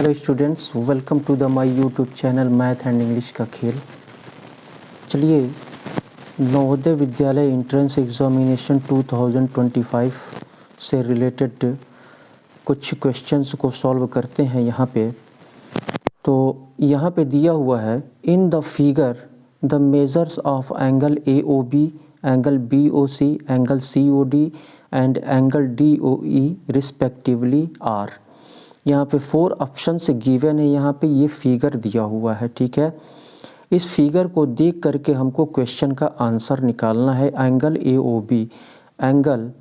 Hello students, welcome to the my YouTube channel math and English का खेल। चलिए, Navodaya Vidyalaya entrance examination 2025 से related कुछ क्वेश्चंस को सॉल्व करते हैं। यहाँ पे यहाँ पे दिया हुआ है, in the figure the measures of angle AOB, angle BOC, angle COD and angle DOE respectively are. यहाँ पे 4 ऑप्शंस गिवन है। यहाँ पे ये फिगर दिया हुआ है, ठीक है। इस फिगर को देख करके हमको क्वेश्चन का आंसर निकालना है। एंगल AOB, एंगल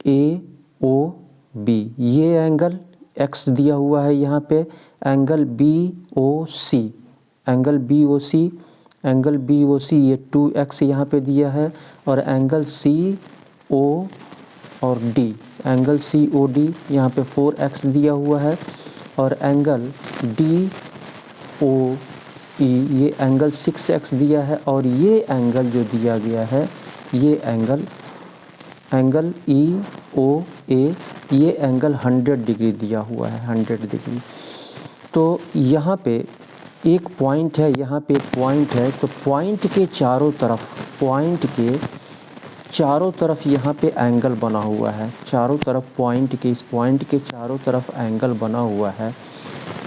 AOB, ये एंगल x दिया हुआ है। यहाँ पे angle BOC, angle BOC, angle BOC ये 2x यहाँ पे दिया है। और एंगल CO और D, एंगल COD यहाँ पे 4x दिया हुआ है। और एंगल DOE ये एंगल 6x दिया है। और ये एंगल जो दिया गया है, ये एंगल EOA, ये एंगल 100 डिग्री दिया हुआ है, 100 डिग्री। तो यहाँ पे एक पॉइंट है, यहाँ पे एक पॉइंट है। तो पॉइंट के चारों तरफ यहाँ पे एंगल बना हुआ है। चारों तरफ इस पॉइंट के चारों तरफ एंगल बना हुआ है।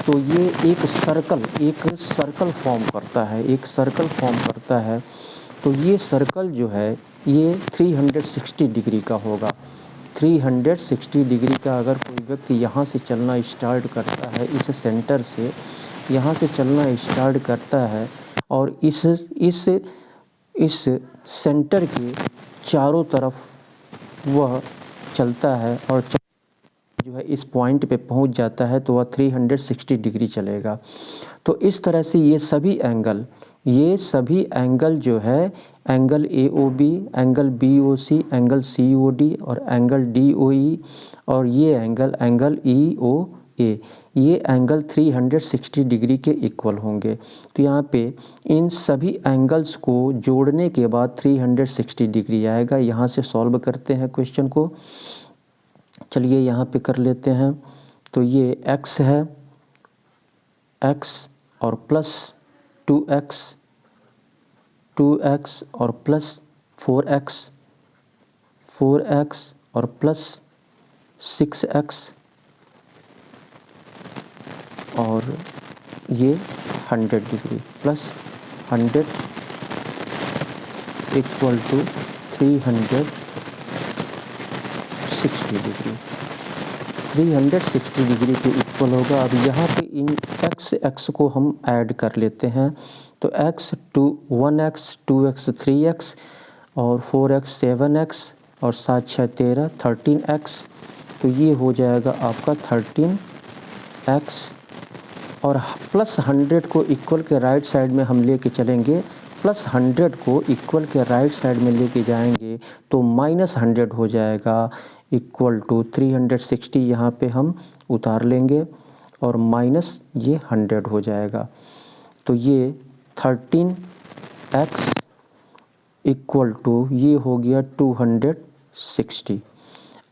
तो ये एक सर्कल फॉर्म करता है। तो ये सर्कल जो है ये 360 डिग्री का होगा। 360 डिग्री का अगर कोई व्यक्ति यहाँ से चलना स्टार्ट करता है, इस सेंटर से यहाँ से चलना स्टार्ट करता है और इस सेंटर के चारों तरफ वह चलता है और जो है इस पॉइंट पे पहुंच जाता है, तो वह 360 डिग्री चलेगा। तो इस तरह से ये सभी एंगल जो है, angle AOB, angle BOC, angle COD और एंगल DOE और ये एंगल EOA, ये एंगल 360 डिग्री के इक्वल होंगे। तो यहाँ पे इन सभी एंगल्स को जोड़ने के बाद 360 डिग्री आएगा। यहाँ से सॉल्व करते हैं क्वेश्चन को। चलिए यहाँ पे कर लेते हैं। तो ये x है, x और प्लस 2x और प्लस 4x और प्लस 6x और ये 100 degree plus 100 equal to 360 degree. 360 degree के इक्वल होगा। अब यहाँ पे इन x को हम ऐड कर लेते हैं। तो x 1x 2x 3x और 4x 7x और 7 6 13 13x। तो ये हो जाएगा आपका 13x और प्लस 100 को इक्वल के राइट साइड में हम लेके चलेंगे। प्लस 100 को इक्वल के राइट साइड में लेके जाएंगे तो माइनस 100 हो जाएगा, इक्वल टू 360 यहाँ पे हम उतार लेंगे और माइनस ये 100 हो जाएगा। तो ये 13x इक्वल टू ये हो गया 260।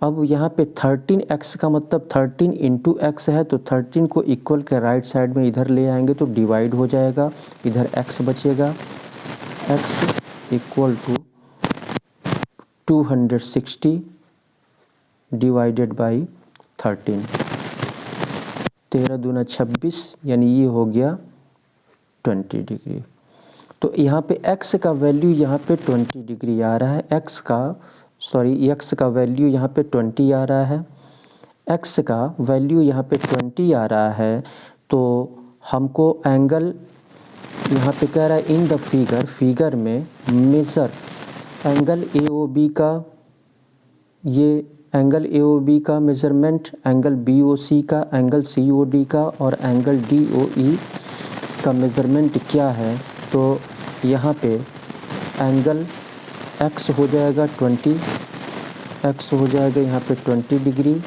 अब यहाँ पे 13x का मतलब 13 इंटू x है। तो 13 को इक्वल के राइट साइड में इधर ले आएंगे तो डिवाइड हो जाएगा, इधर x बचेगा। x equal to 260 divided by 13। 13 दूना 26, यानी ये हो गया 20 डिग्री। तो यहाँ पे x का वैल्यू यहाँ पे 20 डिग्री आ रहा है। x का वैल्यू यहाँ पे 20 आ रहा है। x का वैल्यू यहाँ पे 20 आ रहा है। तो हमको एंगल यहाँ पे कह रहा है इन द फिगर में मेजर एंगल AOB का, ये एंगल AOB का मेज़रमेंट, एंगल BOC का, एंगल COD का और एंगल DOE का मेज़रमेंट क्या है। तो यहाँ पे एंगल x हो जाएगा 20, x हो जाएगा यहाँ पे 20 डिग्री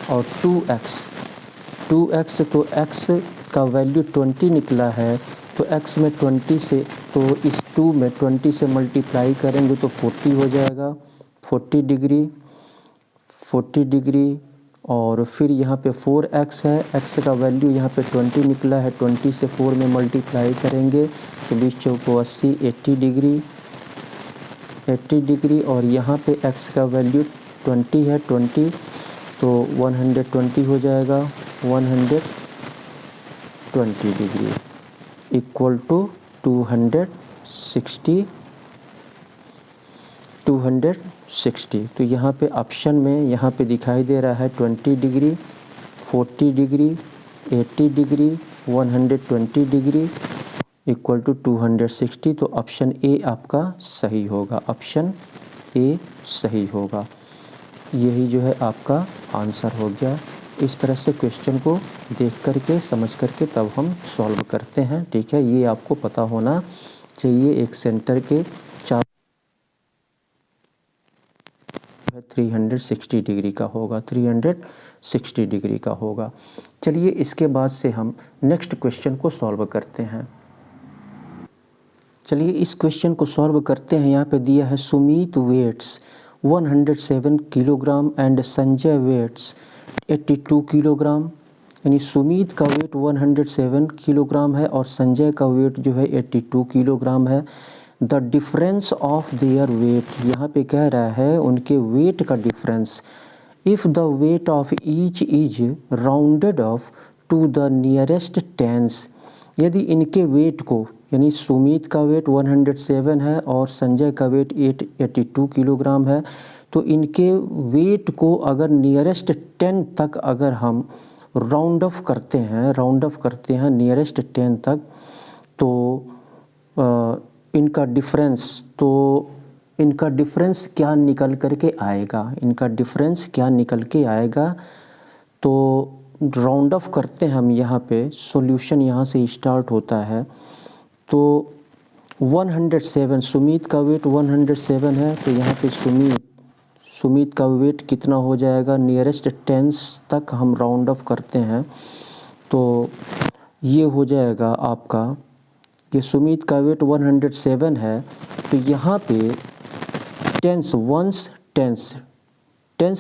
और 2x तो x का वैल्यू 20 निकला है। तो x में 20 से, तो इस 2 में 20 से मल्टीप्लाई करेंगे तो 40 हो जाएगा। 40 डिग्री और फिर यहाँ पे 4x है, x का वैल्यू यहाँ पे 20 निकला है, 20 से 4 में मल्टीप्लाई करेंगे तो 20 चौको 80, 80 डिग्री और यहाँ पे x का वैल्यू 20 है, 20 तो 120 हो जाएगा, 120 डिग्री इक्वल टू 260। तो यहाँ पे ऑप्शन में यहाँ पे दिखाई दे रहा है 20 degree, 40 degree, 80 degree, 120 degree equal to 260। तो ऑप्शन ए आपका सही होगा, ऑप्शन ए सही होगा। यही जो है आपका आंसर हो गया। इस तरह से क्वेश्चन को देख करके समझ करके तब हम सॉल्व करते हैं, ठीक है। ये आपको पता होना चाहिए। एक सेंटर के 360 डिग्री का होगा, 360 डिग्री का होगा। चलिए इसके बाद से हम नेक्स्ट क्वेश्चन को सॉल्व करते हैं। चलिए इस क्वेश्चन को सॉल्व करते हैं। यहाँ पे दिया है Sumeet weights 107 kilogram and Sanjay weights 82 kilogram. यानी सुमीत का वेट 107 किलोग्राम है और संजय का वेट जो है 82 किलोग्राम है। The difference of their weight, यहाँ पे कह रहा है उनके वेट का difference. If the weight of each is rounded off to the nearest tens, यदि इनके वेट को, यानी सुमीत का वेट 107 है और संजय का वेट 82 किलोग्राम है, तो इनके वेट को अगर नियरेस्ट 10 तक अगर हम राउंड ऑफ करते हैं नियरेस्ट 10 तक, तो इनका डिफरेंस क्या निकल करके आएगा, तो राउंड ऑफ करते हैं हम। यहाँ पे सॉल्यूशन यहाँ से स्टार्ट होता है। तो 107, सुमीत का वेट 107 है, तो यहाँ पे सुमीत का वेट कितना हो जाएगा, नियरेस्ट टेंस तक हम राउंड ऑफ करते हैं तो ये हो जाएगा आपका, कि सुमीत का वेट 107 है, तो यहाँ पे टेंस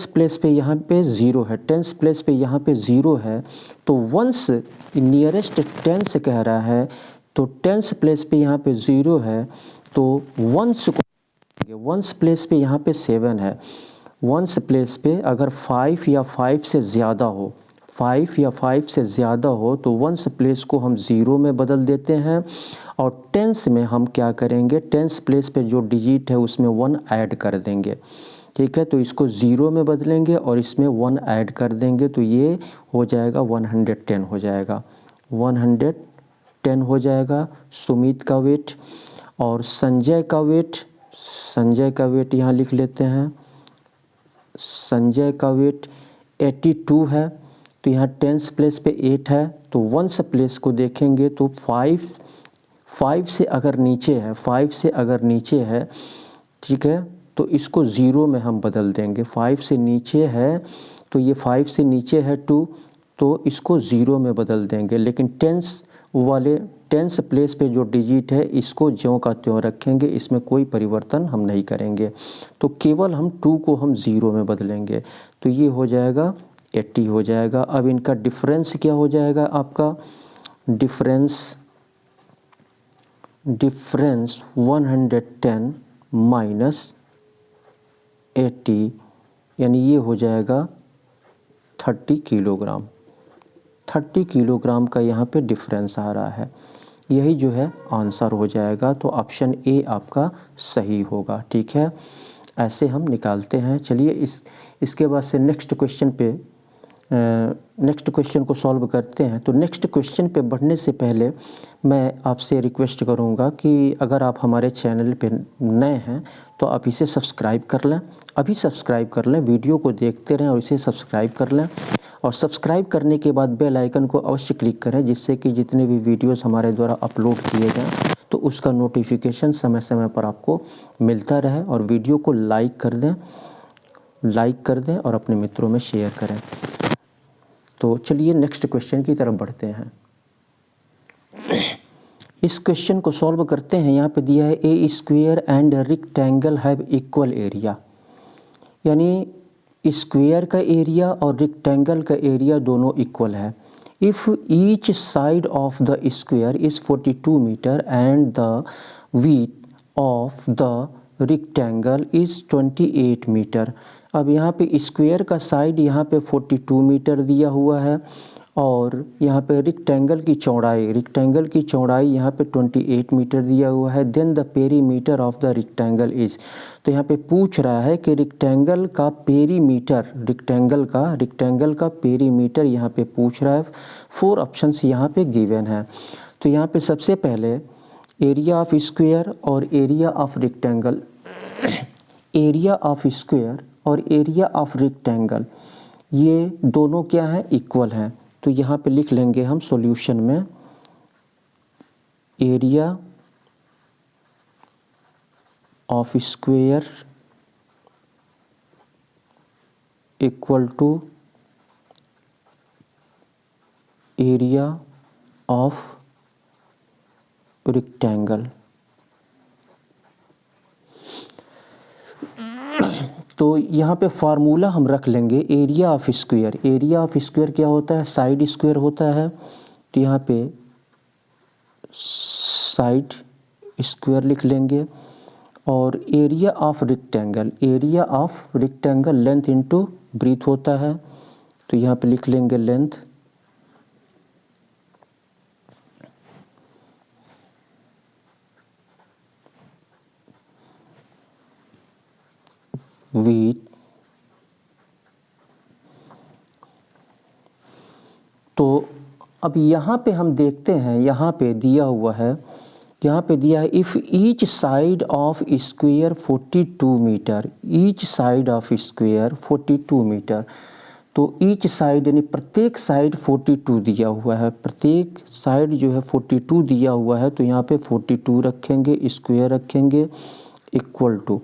प्लेस पे यहाँ पे 0 है, टेंस प्लेस पे यहाँ पे 0 है, तो वंस नियरेस्ट टेंस कह रहा है, तो टेंस प्लेस पे यहाँ पे 0 है, तो वंस प्लेस पे यहाँ पे 7 है। वंस प्लेस पे अगर 5 या 5 से ज़्यादा हो तो वंस प्लेस को हम 0 में बदल देते हैं। और टेंस में हम क्या करेंगे, टेंस प्लेस पे जो डिजिट है उसमें 1 ऐड कर देंगे, ठीक है। तो इसको 0 में बदलेंगे और इसमें 1 ऐड कर देंगे, तो ये हो जाएगा 110 हो जाएगा, 110 हो जाएगा सुमीत का वेट। और संजय का वेट यहाँ लिख लेते हैं। संजय का वेट 82 है, तो यहाँ टेंस प्लेस पे 8 है, तो वंस प्लेस को देखेंगे तो 5 से अगर नीचे है, ठीक है, तो इसको 0 में हम बदल देंगे। 5 से नीचे है तो ये 5 से नीचे है 2, तो इसको 0 में बदल देंगे। लेकिन टेंस प्लेस पे जो डिजिट है इसको ज्यों का त्यों रखेंगे, इसमें कोई परिवर्तन हम नहीं करेंगे। तो केवल हम 2 को हम 0 में बदलेंगे, तो ये हो जाएगा 80 हो जाएगा। अब इनका डिफरेंस क्या हो जाएगा, आपका डिफरेंस 110 माइनस 80, यानी ये हो जाएगा 30 किलोग्राम। 30 किलोग्राम का यहाँ पे डिफरेंस आ रहा है। यही जो है आंसर हो जाएगा। तो ऑप्शन ए आपका सही होगा, ठीक है। ऐसे हम निकालते हैं। चलिए इसके बाद से नेक्स्ट क्वेश्चन को सॉल्व करते हैं। तो नेक्स्ट क्वेश्चन पे बढ़ने से पहले मैं आपसे रिक्वेस्ट करूंगा कि अगर आप हमारे चैनल पे नए हैं तो आप इसे सब्सक्राइब कर लें, अभी सब्सक्राइब कर लें, वीडियो को देखते रहें और इसे सब्सक्राइब कर लें। और सब्सक्राइब करने के बाद बेल आइकन को अवश्य क्लिक करें, जिससे कि जितने भी वीडियोस हमारे द्वारा अपलोड किए जाएं तो उसका नोटिफिकेशन समय समय पर आपको मिलता रहे। और वीडियो को लाइक कर दें और अपने मित्रों में शेयर करें। तो चलिए नेक्स्ट क्वेश्चन की तरफ बढ़ते हैं। इस क्वेश्चन को सॉल्व करते हैं। यहाँ पे दिया है a square and rectangle have equal area, यानी स्क्वायर का एरिया और रेक्टेंगल का एरिया दोनों इक्वल है। If each side of the square is 42 metre and the width of the rectangle is 28 metre. अब यहाँ पे स्क्वायर का साइड यहाँ पे 42 मीटर दिया हुआ है और यहाँ पे रेक्टेंगल की चौड़ाई यहाँ पे 28 मीटर दिया हुआ है। Then the perimeter of the rectangle is, तो यहाँ पे पूछ रहा है कि रेक्टेंगल का पेरीमीटर यहाँ पे पूछ रहा है। 4 ऑप्शंस यहाँ पे गिवन है। तो यहाँ पे सबसे पहले एरिया ऑफ स्क्वायर और area of rectangle area of square और एरिया ऑफ रेक्टेंगल ये दोनों क्या हैं, इक्वल हैं। तो यहाँ पे लिख लेंगे हम सॉल्यूशन में area of square equal to area of rectangle. तो यहाँ पे फार्मूला हम रख लेंगे area of square. Area of square क्या होता है, साइड स्क्वायर होता है। तो यहाँ पे साइड स्क्वायर लिख लेंगे। और area of rectangle length into breadth होता है। तो यहाँ पे लिख लेंगे लेंथ विथ तो अब यहाँ पे हम देखते हैं, यहाँ पे दिया है if each side of square 42 metre, each side of square 42 metre. तो ईच साइड यानी प्रत्येक साइड 42 दिया हुआ है, प्रत्येक साइड जो है 42 दिया हुआ है। तो यहाँ पे 42 रखेंगे, स्क्वायर रखेंगे इक्वल टू,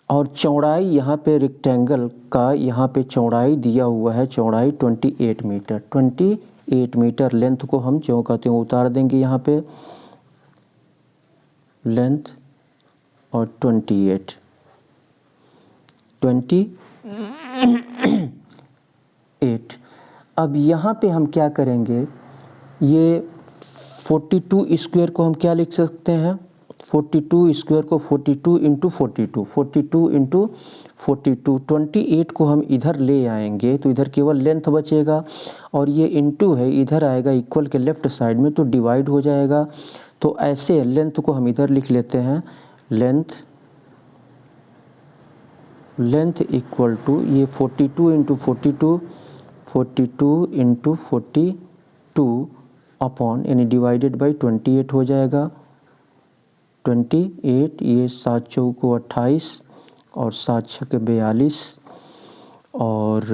और चौड़ाई यहाँ पे रेक्टेंगल का यहाँ पे चौड़ाई दिया हुआ है, चौड़ाई 28 मीटर। लेंथ को हम जो कहते हैं उतार देंगे यहाँ पे लेंथ और 28 अब यहाँ पे हम क्या करेंगे, ये 42 स्क्वायर को हम क्या लिख सकते हैं, 42 स्क्वायर को 42 इंटू 42 28 को हम इधर ले आएंगे तो इधर केवल लेंथ बचेगा, और ये इंटू है इधर आएगा इक्वल के लेफ़्ट साइड में तो डिवाइड हो जाएगा। तो ऐसे लेंथ को हम इधर लिख लेते हैं लेंथ इक्वल टू ये 42 इंटू 42 अपॉन यानी डिवाइडेड बाई 28 हो जाएगा। 28 ये 7 चौको 28 और 7 छके 42 और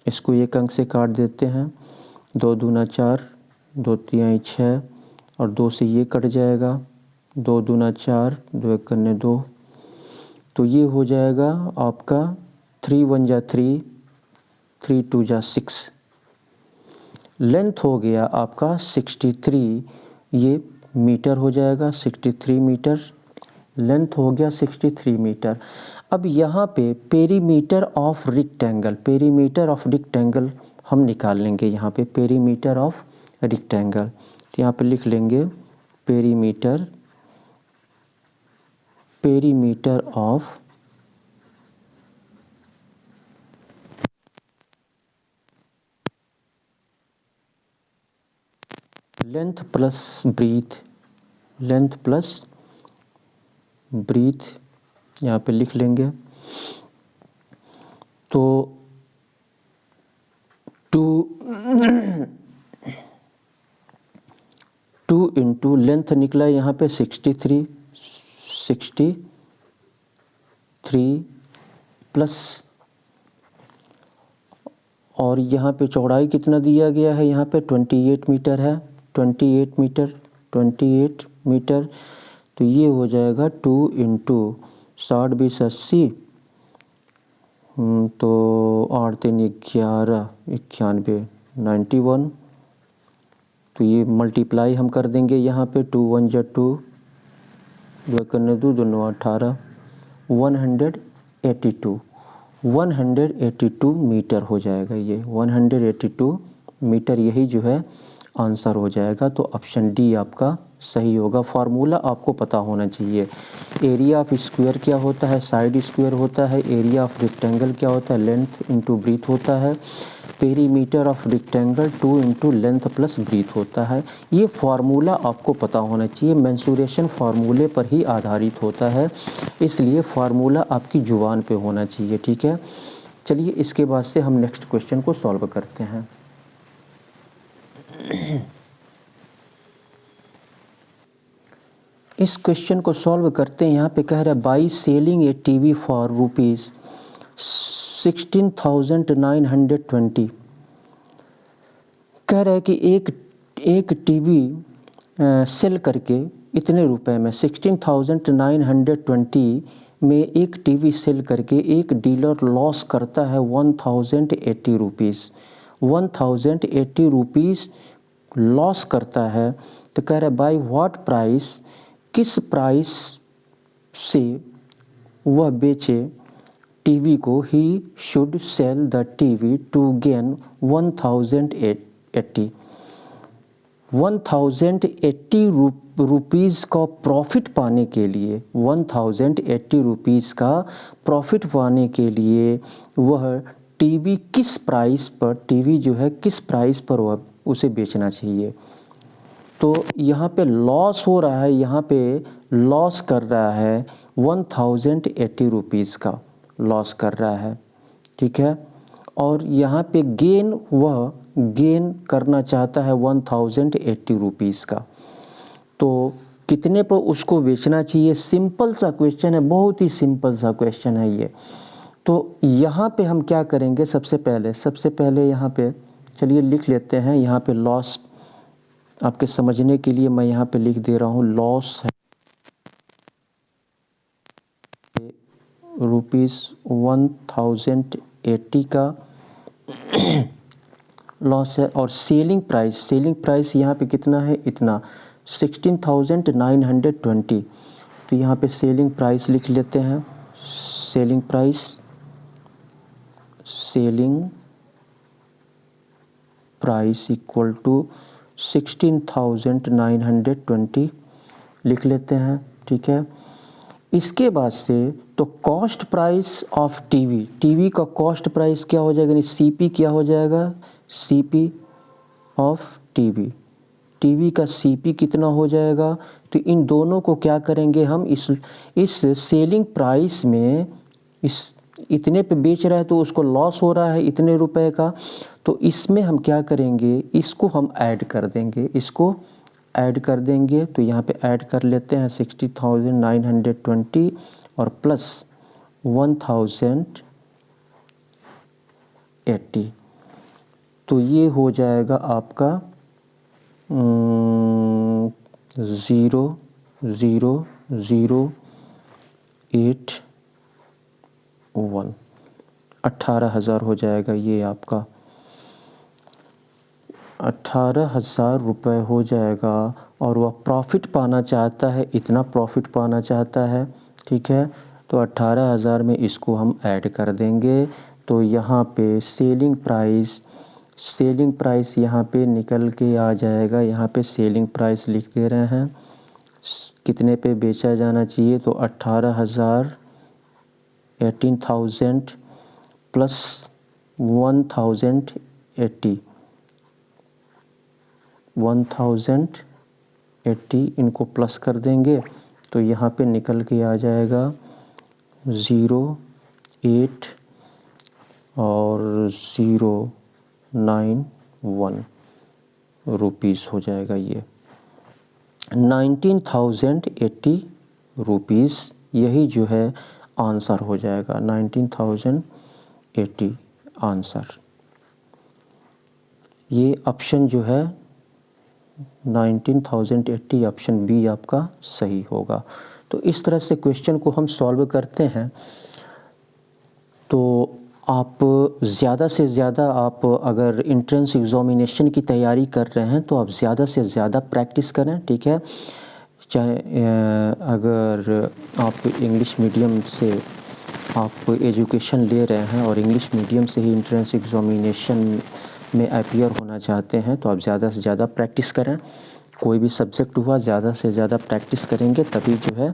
इसको एक अंक से काट देते हैं। 2 दूना 4, 2 तिहाई 6 और 2 से ये कट जाएगा। 2 दूना 4, 2 एक करने 2, तो ये हो जाएगा आपका 3 1 जा 3, 3 2 जा 6। लेंथ हो गया आपका 63, ये मीटर हो जाएगा 63 मीटर। लेंथ हो गया 63 मीटर। अब यहाँ पे पेरीमीटर ऑफ रेक्टेंगल हम निकाल लेंगे। यहाँ पे पेरीमीटर ऑफ रेक्टेंगल, तो यहाँ पे लिख लेंगे perimeter of length plus breadth यहाँ पे लिख लेंगे। तो 2 इंटू लेंथ निकला यहाँ पे 63 प्लस, और यहाँ पे चौड़ाई कितना दिया गया है, यहाँ पे 28 मीटर है, 28 मीटर। तो ये हो जाएगा 2 इंटू 60 20 80, तो 8 3 11 91 91। तो ये मल्टीप्लाई हम कर देंगे यहाँ पे 2 1 जा 2, 2 करने 2 2 9 18, 182 मीटर हो जाएगा ये 182 मीटर, यही जो है आंसर हो जाएगा। तो ऑप्शन डी आपका सही होगा। फार्मूला आपको पता होना चाहिए। एरिया ऑफ स्क्वायर क्या होता है, साइड स्क्वायर होता है। एरिया ऑफ रेक्टेंगल क्या होता है, लेंथ इंटू ब्रीथ होता है। Perimeter of rectangle 2 into length plus breadth होता है। ये फार्मूला आपको पता होना चाहिए। मेंसुरेशन फार्मूले पर ही आधारित होता है, इसलिए फार्मूला आपकी जुबान पे होना चाहिए, ठीक है। चलिए इसके बाद से हम नेक्स्ट क्वेश्चन को सॉल्व करते हैं। इस क्वेश्चन को सॉल्व करते हैं। यहाँ पे कह रहा है by selling A TV for ₹16,920। कह रहा है कि एक टीवी सेल करके इतने रुपए में 16,920 में एक टीवी सेल करके एक डीलर लॉस करता है 1,080 रुपीज़। 1,080 रुपीज़ लॉस करता है। तो कह रहा है बाई व्हाट प्राइस, किस प्राइस से वह बेचे टीवी को, he should sell the TV to gain 1,080। 1,080 rupees का प्रॉफिट पाने के लिए, 1,080 रुपीज़ का प्रॉफिट पाने के लिए वह टीवी किस प्राइस पर, टीवी जो है किस प्राइस पर वह उसे बेचना चाहिए। तो यहाँ पे लॉस हो रहा है, यहाँ पे लॉस कर रहा है 1,080 रुपीज़ का लॉस कर रहा है, ठीक है। और यहाँ पे गेन, वह गेन करना चाहता है 1,080 रुपीज़ का। तो कितने पर उसको बेचना चाहिए। सिंपल सा क्वेश्चन है, बहुत ही सिंपल सा क्वेश्चन है ये। तो यहाँ पे हम क्या करेंगे, सबसे पहले यहाँ पे चलिए लिख लेते हैं। यहाँ पे लॉस आपके समझने के लिए मैं यहाँ पे लिख दे रहा हूँ, लॉस है ₹1,080 का लॉस है। और सेलिंग प्राइस यहाँ पे कितना है, इतना 16,920। तो यहाँ पे सेलिंग प्राइस लिख लेते हैं। सेलिंग प्राइस इक्वल टू 16,920 लिख लेते हैं, ठीक है। इसके बाद से तो कॉस्ट प्राइस ऑफ टीवी का कॉस्ट प्राइस क्या हो जाएगा, यानी सीपी क्या हो जाएगा, सीपी ऑफ टीवी का सीपी कितना हो जाएगा। तो इन दोनों को क्या करेंगे हम, इस सेलिंग प्राइस में इस इतने पे बेच रहा है तो उसको लॉस हो रहा है इतने रुपए का। तो इसमें हम क्या करेंगे, इसको हम ऐड कर देंगे। तो यहाँ पे ऐड कर लेते हैं 60,920 और प्लस 1,080। तो ये हो जाएगा आपका 0,0,081, 18,000 हो जाएगा। ये आपका 18,000 रुपये हो जाएगा। और वह प्रॉफिट पाना चाहता है, इतना प्रॉफिट पाना चाहता है, ठीक है। तो 18,000 में इसको हम ऐड कर देंगे। तो यहाँ पे सेलिंग प्राइस यहाँ पे निकल के आ जाएगा। यहाँ पे सेलिंग प्राइस लिख दे रहे हैं, कितने पे बेचा जाना चाहिए। तो 18,000, 18,000 प्लस 1,080, 1,080 इनको प्लस कर देंगे। तो यहाँ पे निकल के आ जाएगा 0,8 और 0,91 रुपीज़ हो जाएगा। ये 19,080 रुपीज़, यही जो है आंसर हो जाएगा। 19,080 आंसर। ये ऑप्शन जो है 19,080 ऑप्शन बी आपका सही होगा। तो इस तरह से क्वेश्चन को हम सॉल्व करते हैं। तो आप ज़्यादा से ज़्यादा, आप अगर एंट्रेंस एग्ज़ामिनेशन की तैयारी कर रहे हैं तो आप ज़्यादा से ज़्यादा प्रैक्टिस करें, ठीक है। चाहे अगर आप इंग्लिश मीडियम से आप एजुकेशन ले रहे हैं और इंग्लिश मीडियम से ही एंट्रेंस एग्ज़ामिनेशन में अपीयर होना चाहते हैं तो आप ज़्यादा से ज़्यादा प्रैक्टिस करें। कोई भी सब्जेक्ट हुआ ज़्यादा से ज़्यादा प्रैक्टिस करेंगे तभी जो है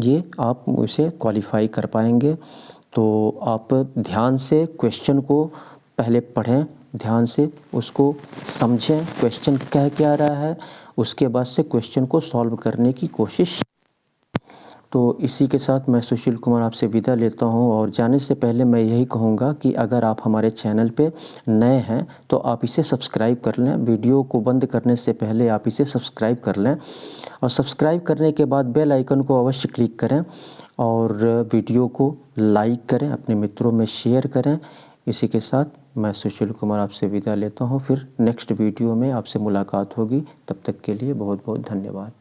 ये आप उसे क्वालिफाई कर पाएंगे। तो आप ध्यान से क्वेश्चन को पहले पढ़ें, ध्यान से उसको समझें क्वेश्चन कह क्या रहा है, उसके बाद से क्वेश्चन को सॉल्व करने की कोशिश। तो इसी के साथ मैं सुशील कुमार आपसे विदा लेता हूं और जाने से पहले मैं यही कहूँगा कि अगर आप हमारे चैनल पे नए हैं तो आप इसे सब्सक्राइब कर लें। वीडियो को बंद करने से पहले आप इसे सब्सक्राइब कर लें और सब्सक्राइब करने के बाद बेल आइकन को अवश्य क्लिक करें और वीडियो को लाइक करें, अपने मित्रों में शेयर करें। इसी के साथ मैं सुशील कुमार आपसे विदा लेता हूँ। फिर नेक्स्ट वीडियो में आपसे मुलाकात होगी। तब तक के लिए बहुत बहुत धन्यवाद।